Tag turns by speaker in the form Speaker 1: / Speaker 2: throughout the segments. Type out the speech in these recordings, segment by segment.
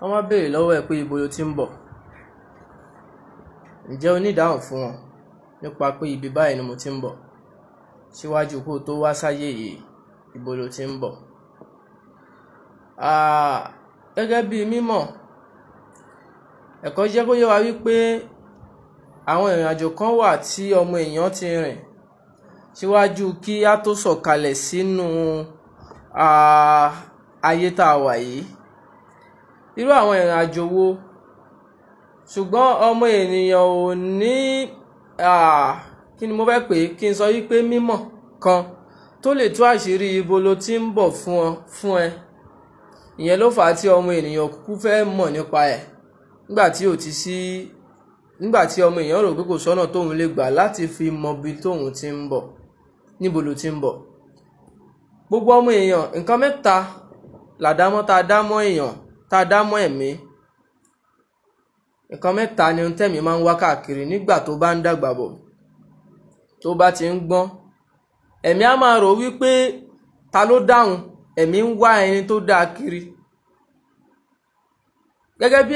Speaker 1: wọ́n wá béèrè lọ́wọ́ ẹ̀ pé ibo ló ti ń bọ̀. Ǹjẹ́ o ní ìdáhùn fún wọn nípa pé ibi báyìí ni mo ti ń bọ̀ síwájú kó tó wá sáyé yìí, ibo ló ti ń bọ̀? Gẹ́gẹ́ bí mímọ̀, ẹ̀kọ́ jẹ́ kó yé wa wípé àwọn ìrìn àjò kan wà tí ọmọ èèyàn ti rìn síwájú kí á tó sọ̀kalẹ̀ sínú ayé tá a wà yìí. Irú àwọn ìrìn àjò wo? Ṣùgbọ́n ọmọ ènìyàn ò ní kí ni mo fẹ́ pè é, kí n sọ wípé mímọ̀ kan tó lè tú àṣírí ibo ló ti ń bọ̀ fún ẹ. Ìyẹn ló fà á tí ọmọ ènìyàn kúkú fẹ́ mọ̀ nípa ẹ̀ nígbà tí ọmọ èèyàn rò pé kò sọ́nà tóun lè gbà láti fi mọ ibi tóun ti ń bọ̀, níbo ló ti ń bọ̀. Gbogbo ọmọ èèyàn, nǹkan mẹ́ta làdámọ́ tá a dámọ́ èèyàn, tá a dámọ́ ẹ̀mí. Nǹkan mẹ́ta ni ohun tẹ́mi máa ń wá káàkiri nígbà tó bá ń dàgbà bọ̀, tó bá ti ń gbọ́n. Ẹ̀mí á máa rò wípé ta ló dáhùn, ẹ̀mí ń wá ẹni tó dáa kiri. Gẹ́gẹ́ bí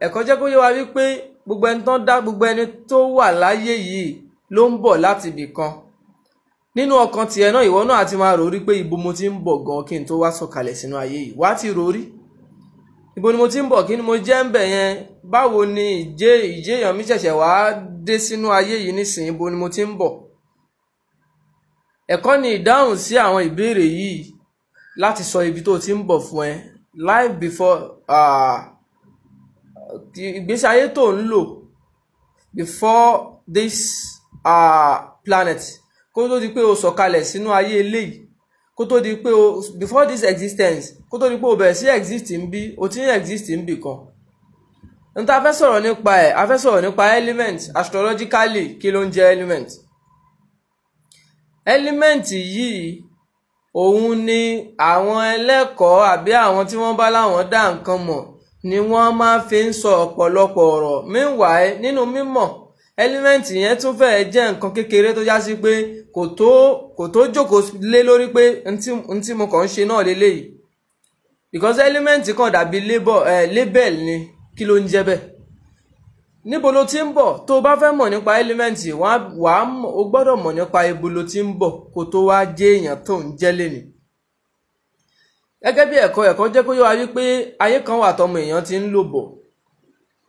Speaker 1: ẹ̀kọ́ jẹ́ kó yé wa wípé gbogbo ẹni tán dá, gbogbo ẹni tó wà láyé yìí ló ń bọ̀ láti ibì kan. Nínú ọkàn tiẹ̀ náà, ìwọ náà àti máa rò rí pé ibo mo ti ń bọ̀ gan kí n tó wá sọ̀kalẹ̀ sínú ayé yìí. Wá ti rò rí. Ibo ni mo ti ń bọ̀, kí ni mo jẹ́ ń bẹ̀ yẹn? Báwo ni ìjéèyàn mi ṣẹ̀ṣẹ̀ wá dé sínú ayé yìí nísìnyí? Ibo ni mo ti ń bọ̀? Ẹ̀kọ́ ni ìdáhùn sí àwọn ìbéèrè yìí láti sọ ibi tó ti ń bọ̀ fún ẹ. Life before ìgbésí ayé tó ń lò before this planet, kó tó di pé o sọ̀kalẹ̀ sínú ayé eléyìí, kó tó di pé before this existence, kó tó di pé o bẹ̀rẹ̀ sí exist ń bí, o ti ń exist ń bì kan. N ta fẹ́ sọ̀rọ̀ nípa ẹ̀, a fẹ́ sọ̀rọ̀ nípa element. Astrologically, kí ló ń jẹ́ element? Element yìí òun ni àwọn ẹlẹ́kọ̀ọ́ àbí àwọn tí wọ́n bá láwọn dá nǹkan mọ̀ ni wọ́n máa fi ń sọ ọ̀pọ̀lọpọ̀ ọ̀rọ̀. Meanwhile, nínú mímọ̀, element yẹn tún fẹ́ jẹ́ nǹkan kékeré tó já sí pé kò tó jókòó lé lórí pé n tí mo kàn ń ṣe náà leléyìí. Because element kan dàbí label ni. Kí ló ń jẹ́ bẹ́ẹ̀? Níbo ló ti ń bọ̀? Tó bá fẹ́ mọ̀ nípa element, o gbọ́dọ̀ mọ̀ nípa ibo ló ti ń bọ̀ kó tó wá jẹ́ èèyàn tó ń jẹ́ lénìí. Gẹ́gẹ́ bí ẹ̀kọ́ jẹ́ kó yé wa wípé ayé kan wà tọmọ èèyàn ti ń lò bọ̀.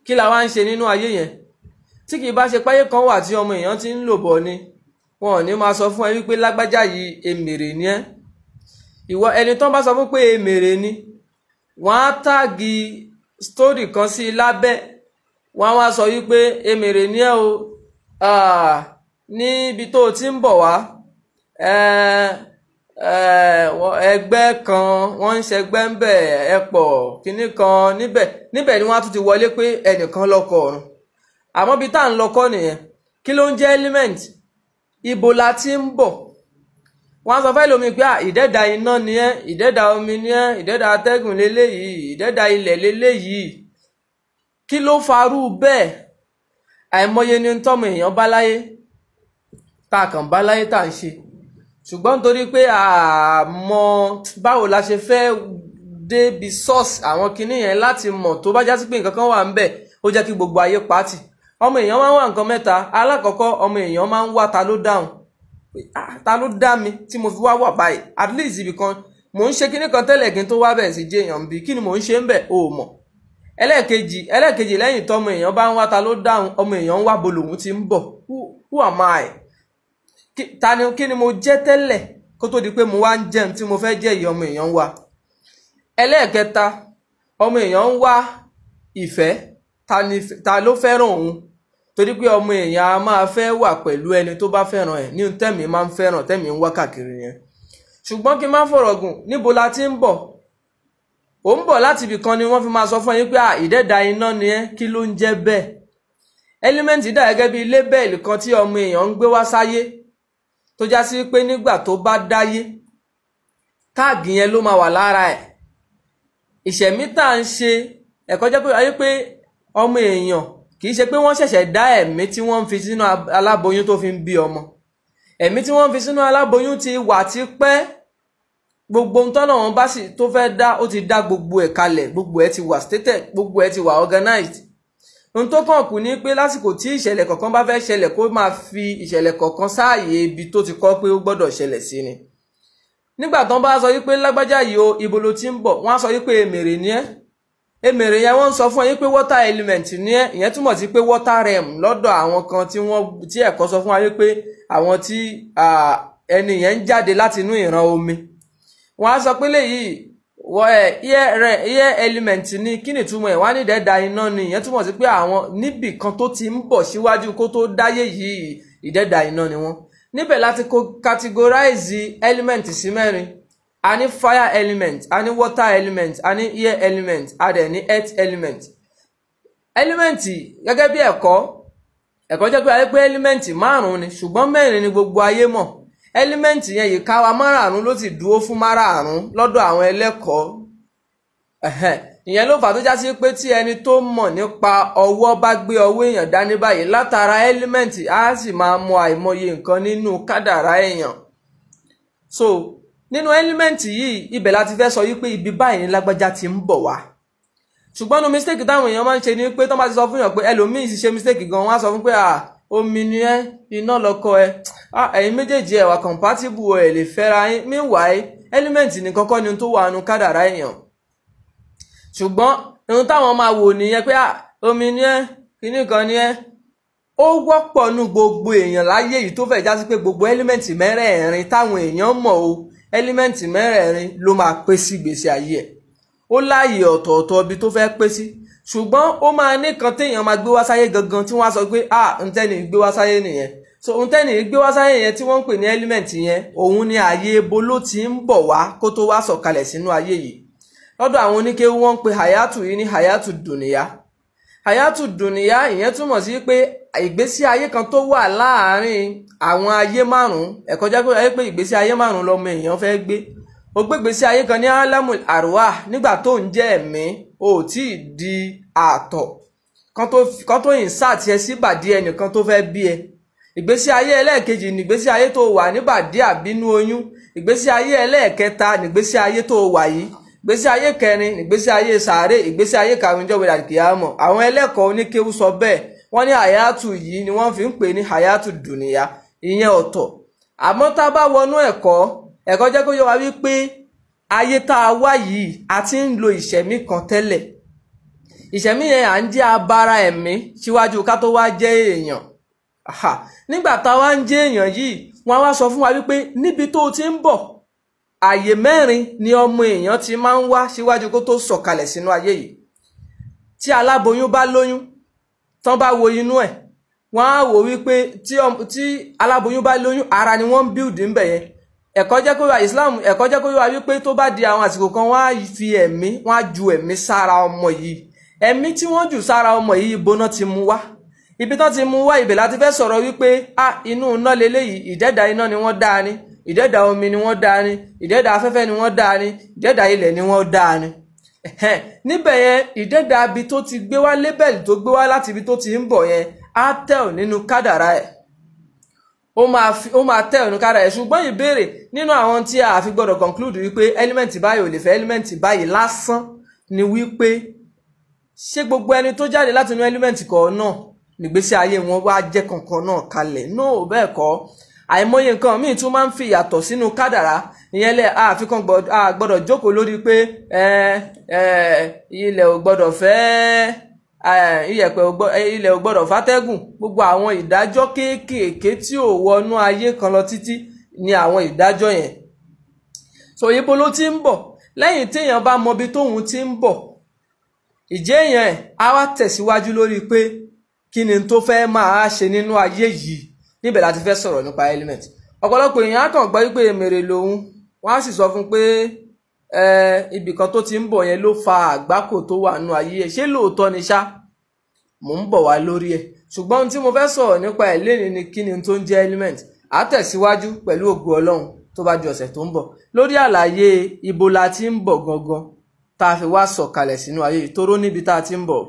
Speaker 1: Kí la wá ń ṣe nínú ayé yẹn? Tí kì í bá ṣe páyé kan wà tí ọmọ èèyàn ti ń lò bọ̀ ni, wọn ò ní máa sọ fún ẹ wípé lágbájá yìí èmèrè ni ẹ́. Ìwọ ẹni tán bá sọ fún pé èmèrè ni, wọ́n á táàgì story kan sí lábẹ́, wọ́n á wá sọ wípé èmèrè ni ẹ́ o, níbi tó ti ń bọ̀ wá, ẹgbẹ́ kan wọ́n ń ṣẹgbẹ́ ń bẹ̀, ẹ̀pọ̀ kínní kan níbẹ̀ ni wọ́n á tún ti wọlé pé ẹnìkan lọ́kọ ọ̀run. Àmọ́ bí tá à ń lọ́kọ́ nìyẹn. Kí ló ń jẹ́ element? Ibo la ti ń bọ̀? Wọ́n á sọ fẹ́ lómi pé ìdẹ́dà iná ni ẹ́, ìdẹ́dà omi ni ẹ́, ìdẹ́dà atẹ́gùn leléyìí, ìdẹ́dà ilẹ̀ leléyìí. Kí ló farú bẹ́ẹ̀? Àìmọye ni tọ́mọ èèyàn bá láyé, tá a kàn bá láyé tá à ń ṣe. Ṣùgbọ́n nítorí pé àmọ́ báwo la ṣe fẹ́ débi source àwọn kinní yẹn láti mọ̀, tó bá jásí pé nǹkan kan wà ń bẹ̀, ó jẹ́ kí gbogbo ayé pátì. Ọmọ èèyàn máa ń wá nǹkan mẹ́ta. Alákọ̀ọ́kọ́, ọmọ èèyàn máa ń wá ta ló dáhùn. Ta ló dá mi tí mo fi wá wà báyìí? At least ibì kan mò ń ṣe kinní kan tẹ́lẹ̀ kí n tó wá bẹ̀rẹ̀ sí jẹ́ èèyàn bí. Kí ni mò ń ṣe ń bẹ̀? O mọ̀. Ẹlẹ́ẹ̀kejì lẹ́yìn tọ́mọ èèyàn bá ń wá ta ló dáhùn, ọmọ èèyàn ń wá bo lòun ti ń bọ̀. Who am I? Kí ni mo jẹ́ tẹ́lẹ̀ kó tó di pé mo wá ń jẹun tí mo fẹ́ jẹ́ yìí? Ọmọ èèyàn ń wá. Ẹlẹ́ẹ̀kẹta, ọmọ èèyàn ń wá ìfẹ́. Ta ló fẹ́ràn òun? Torí pé ọmọ èèyàn a máa fẹ́ wà pẹ̀lú ẹni tó bá fẹ́ràn ẹ̀. Ní tẹ́mi máa ń fẹ́ràn, tẹ́mi ń wá káàkiri yẹn. Ṣùgbọ́n kí n má fọ̀rọ̀ gùn, níbo la ti ń bọ̀? Ò ń bọ̀ láti ibì kan ni wọ́n fi máa sọ fún yín pé ìdẹ́dà iná ni ẹ́. Kí ló ń jẹ́ bẹ́ẹ̀? Element dà gẹ́gẹ́ bí label kan tí ọmọ èèyàn ń gbé wá sáyé, tó já sí pé nígbà tó bá dáyé, táàgì yẹn ló máa wà lára ẹ̀. Ìṣẹ̀mí tá à ń ṣe, ẹ̀kọ́ jẹ́ pé ọmọ èèyàn kì í ṣe pé wọ́n ṣẹ̀ṣẹ̀ dá ẹ̀mí tí wọ́n ń fi sínú aláboyún tó fi ń bí ọmọ. Ẹ̀mí tí wọ́n ń fi sínú aláboyún ti wà tipẹ́. gbogbo ohun tọ́nà wọn bá sì tó fẹ́ dá ó ti dá gbogbo ẹ̀ kalẹ̀, gbogbo ẹ̀ ti wà stated, gbogbo ẹ̀ ti wà organized. Ohun tó kàn kù ní pé lásìkò tí ìṣẹ̀lẹ̀ kọ̀ọ̀kan bá fẹ́ ṣẹlẹ̀ kó máa fi ìṣẹ̀lẹ̀ kọ̀ọ̀kan sáàyè ibi tó ti kọ́ pé ó gbọ́dọ̀ ṣẹlẹ̀ sí ni. Nígbà tán bá sọ wípé lágbájá yìí o ibo ló ti ń bọ̀, wọ́n á sọ wípé èmèrè ni ẹ́. Èmèrè yẹn wọ́n ń sọ fún ẹ wípé water element ni ẹ́, ìyẹn túmọ̀ sí pé water realm lọ́dọ̀ àwọn kan tí ẹ̀kọ́ sọ fún wa wípé àwọn tí ẹni yẹn ń jáde láti inú ìran omi. Wọ́n á sọ pé léyìí air element ni, kí ni túmọ̀ ẹ̀? Wọ́n á ní ìdẹ́ẹ̀dá iná ni, ìyẹn túmọ̀ sí pé àwọn níbì kan tó ti ń bọ̀ síwájú kó tó dáyé yìí ìdẹ́ẹ̀dá iná ni wọ́n. Níbẹ̀ láti categorize element sí mẹ́rin. A ní fire element, a ní water element, a ní air element, a dẹ̀ ní earth element. Element gẹ́gẹ́ bí ẹ̀kọ́ jẹ́ pé a rí pé element márùn-ún ni, ṣùgbọ́n mẹ́rin ni gbogbo ayé mọ̀. Element yẹn yìí káwa márààrún ló ti dúró fún márààrún lọ́dọ̀ àwọn ẹlẹ́kọ̀ọ́. Ìyẹn ló fà tó já sí pé tí ẹni tó mọ̀ nípa ọwọ́ bá gbé ọwọ́ èèyàn dání báyìí látara element á sì máa mọ àìmọye nǹkan nínú kádàrá èèyàn. So nínú element yìí ibẹ̀ láti fẹ́ sọ wípé ibi báyìí ní lágbájá ti ń bọ̀ wá. Ṣùgbọ́n no mistake táwọn èèyàn máa ń ṣe ni pé tán bá ti sọ fún èèyàn pé ẹlòmíì sì ṣe mistake gan, wọ́n á sọ fún pé omi ni ẹ́, iná lọkọ ẹ, ẹ̀yin méjèèjì ẹ wà compatible, ẹ lè fẹ́ra yín. Meanwhile element ní kọ́kọ́ ni tó wà nù kádàrá èèyàn. Ṣùgbọ́n ohun táwọn máa wò nìyẹn pé omi ni ẹ́, kíní kan ni ẹ́. Ó wọ́pọ̀ nù gbogbo èèyàn láyé yìí tó fẹ́ já sí pé gbogbo element mẹ́rẹ̀ẹ̀rin táwọn èèyàn mọ̀ o, element mẹ́rẹ̀ẹ̀rin ló máa pé sí ìgbésí ayé ẹ̀. Ó láàyè ọ̀tọ̀ọ̀tọ̀ ibi tó fẹ́ pé sí. Ṣùgbọ́n ó máa ní kan téèyàn máa gbé wá sáyé gangan tí wọ́n á sọ pé ntẹ́ni gbé wá sáyé nìyẹn. So ntẹ́ni gbé wá sáyé yẹn tí wọ́n ń pè ní element yẹn, òun ni ààyè ebo ló ti ń bọ̀ wá kó tó wá sọ̀kalẹ̀ sínú ayé yìí. Lọ́dọ̀ àwọn oníkéwú wọ́n ń pe hayatu yìí ní hayatu dùnìyá. Hayatu dùnìyá ìyẹn túmọ̀ sí pé ìgbésí ayé kan tó wà láàárín àwọn ayé márùn-ún. Ẹ̀kọ́ jẹ́ pé ìgbésí ayé márùn-ún lọmọ èèyàn fẹ́ gbé. Ó gbé ìgbésí ayé kan ní alamul arwah nígbà tó ń jẹ́ ẹ̀mí, ó tí ì di àtọ̀ kan tó insert ẹ síbàdí ẹnìkan tó fẹ́ bí ẹ. Ìgbésí ayé ẹlẹ́ẹ̀kejì ní ìgbésí ayé tó wà níbàdí àbínú oyún. Ìgbésí ayé ẹlẹ́ẹ̀kẹta ní ìgbésí ayé tó wà yìí. Ìgbésí ayé kẹrin ní ìgbésí ayé sàárè. Ìgbésí ayé karùn-ún jọ́ wẹ̀dà kìámọ̀. Àwọn ẹlẹ́kọ̀ọ́ oníkéwú sọ bẹ́ẹ̀, wọ́n ní hayatu yìí ni wọ́n fi ń pè ní hayatu dùnìyà, ìyẹn ọ̀tọ̀. Àmọ́ tá a bá wọnú ẹ̀kọ́ jẹ́ kó yé wa wípé ayé tá a wá yìí a ti ń lo ìṣẹ̀mí kan tẹ́lẹ̀. Ìṣẹ̀mí yẹn à ń jẹ́ abara ẹ̀mí síwájú ká tó wá jẹ́ èèyàn. Nígbà tá a wá ń jẹ́ èèyàn yìí, wọ́n á wá sọ fún wa wípé níbi tó ti ń bọ̀, àyè mẹ́rin ni ọmọ èèyàn ti máa ń wá síwájú kó tó sọ̀kalẹ̀ sínú ayé yìí. Tí aláboyún bá lóyún, tán bá wo inú ẹ̀, wọ́n á wò wípé tí aláboyún bá lóyún, ara ni wọ́n ń build ń bẹ̀ yẹn. Ẹ̀kọ́ jẹ́ kó wá Islam, ẹ̀kọ́ jẹ́ kó wá wípé tó bá di àwọn àsìkò kan wọ́n á fi ẹ̀mí, wọ́n á ju ẹ̀mí sára ọmọ yìí. Ẹ̀mí tí wọ́n jù sára ọmọ yìí ibo náà ti mú wá. Ibi tán ti mú wá ibẹ̀ láti fẹ́ sọ̀rọ̀ wípé inú iná leléyìí, ìdẹ́ẹ̀dá iná ni wọ́n dá ni, ìdẹ́ẹ̀dá omi ni wọ́n dá ni, ìdẹ́ẹ̀dá afẹ́fẹ́ ni wọ́n dá ni, ìdẹ́ẹ̀dá ilẹ̀ ni wọ́n dá ni. Níbẹ̀ yẹn ìdẹ́ẹ̀dá ibi tó ti gbé wá, lébẹ̀lì tó gbé wá láti ibi tó ti ń bọ̀ yẹn á tẹ̀ nínú kádàrá ẹ̀. Ó máa tẹ̀ ọ̀nù kára ẹ̀. Ṣùgbọ́n ìbéèrè nínú àwọn tí a fi gbọ́dọ̀ conclude wípé element báyìí ò lè fẹ́ element báyìí lásán ni wípé ṣé gbogbo ẹni tó jáde láti inú element kan náà nígbésí ayé wọn wá jẹ́ kankan náà kalẹ̀? No, bẹ́ẹ̀ kọ́. Àìmọye nǹkan míì tún máa ń fi ìyàtọ̀ sínú kádàrá. Ìyẹn lẹ̀ àfikún gbọ́dọ̀ jókòó lórí pé ilẹ̀ ò gbọ́dọ̀ fẹ́ ilẹ̀ ò gbọ́dọ̀ fátẹ́gùn. Gbogbo àwọn ìdájọ́ kéékèèké tí ò wọnú ayé kan lọ títí ni àwọn ìdájọ́ yẹn. So ibo ló ti ń bọ̀? Lẹ́yìn téèyàn bá mọ ibi tóun ti ń bọ̀, ìjẹ́ èèyàn á wá tẹ̀síwájú lórí pé kí ni tó fẹ́ máa ṣe nínú ayé yìí. Níbẹ̀ láti fẹ́ sọ̀rọ̀ nípa element. Ọ̀pọ̀lọpọ̀ èèyàn á kàn gbọ́ wípé èmèrè lòun, wọ́n á sì sọ fún pé ibì kan tó ti ń bọ̀ yẹn ló fa àgbákò tó wà nínú ayé ẹ̀. Ṣé lóòótọ́ ni ṣá? Mò ń bọ̀ wá lórí ẹ̀. Ṣùgbọ́n ohun tí mo fẹ́ sọ̀rọ̀ nípa ẹ̀ lénìí ni kí ni tó ń jẹ́ element. Á tẹ̀síwájú pẹ̀lú ògo Ọlọ́run tó bá di ọ̀sẹ̀ tó ń bọ̀ lórí àlàyé ibo la ti ń bọ̀ gangan tá a fi wá sọ̀kalẹ̀ sínú ayé yìí, tóró níbi tá a ti ń bọ̀.